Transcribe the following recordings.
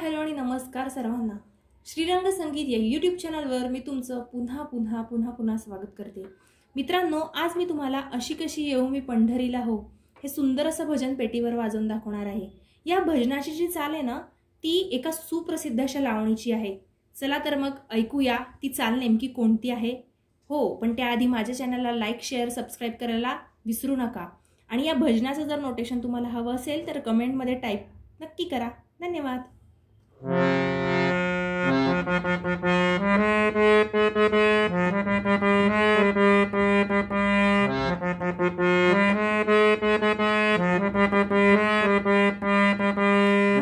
Hello आणि नमस्कार सर्वांना। श्रीरंग संगीत या यूट्यूब चॅनलवर मी तुमचं पुन्हा स्वागत करते। मित्रांनो, आज मी तुम्हाला अशी कशी येऊ मी पंढरीला हो हे सुंदर असं भजन पेटीवर वाजवून दाखवणार आहे। या भजनाची जी चाल आहे ना ती एका सुप्रसिद्ध अशा लावणीची आहे। चला तर मग ऐकूया ती चाल नेमकी कोणती आहे। हो, पण त्याआधी माझ्या चॅनलला लाईक शेअर सबस्क्राइब करायला विसरू नका। आणि या भजनाचं जर नोटेशन तुम्हाला हवं असेल तर कमेंटमध्ये टाईप नक्की करा। धन्यवाद।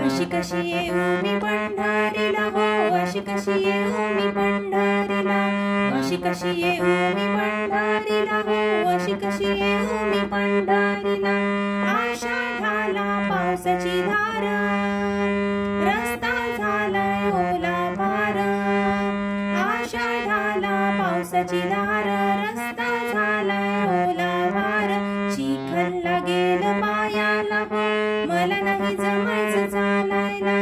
अशी कशी येऊ मी पंढरीला हो, अशी कशी येऊ मी पंढरीला, अशी कशी येऊ मी पंढरीला हो, अशी कशी येऊ मी पंढरीला। आषाढाला पावसाची धार, रस्ता झालाय ओला पार। आषाढाला पावसाची धार, रस्ता झालाय ओला पार। चिखल लागेल पायाला हो, मला नाही जमायचं चालायला।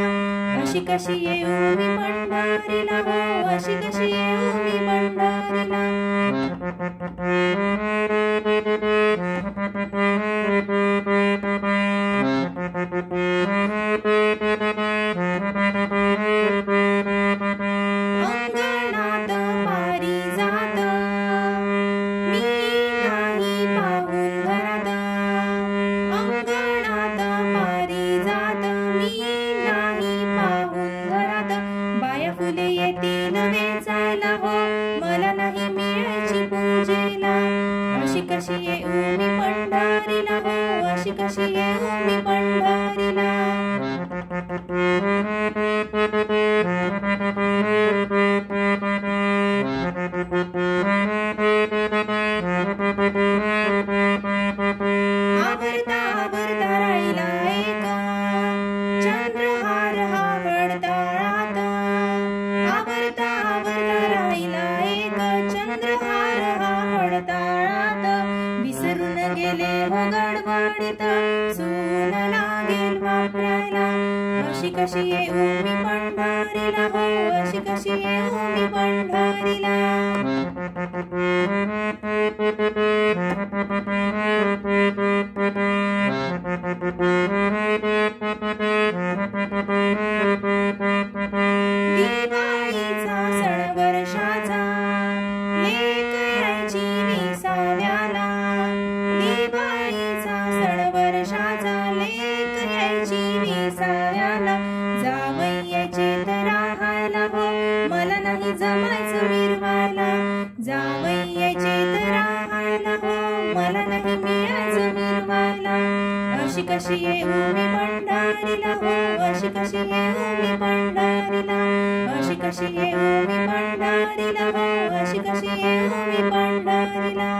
अशी कशी येऊ मी पंढरीला हो, अशी कशी येऊ मी पंढरीला। अंगणात पारी जात, मी नाही पाहून घरात। अंगणात पारी जात, मी नाही पाहून घरात। बाया फुले येतील वेचायला हो, मला नाही मिळायची पूजेला। अशी कशी येऊ मी पंढरीला हो, अशी कशी येऊ मी पंढरीला। आवरता आवरता राहिला एक चंद्रहार हा गडताळात। आवरता आवरता राहिला एक चंद्रहार हा गडताळात। विसरून गेले हो गडबडीत, सून लागेल वापरायला। अशी कशी येऊ मी पंढरीला हो, अशी कशी येऊ मी पंढरीला। दिवाळीचा सण वर्षाचा, लेक यायची विसाव्याला। दिवाळीचा सण वर्षाचा, लेक यायची विसाव्याला। जावई यायचे तर राहायला हो, मला नाही जमायचं मिरवायला। जावई यायचे तर राहायला हो, मला नाही मिळायचं मिरवायला। अशी कशी येऊ मी पंढरीला हो, अशी कशी येऊ मी पंढरीला। अशी कशी येऊ मी पंढरीला हो, अशी कशी येऊ मी पंढरीला।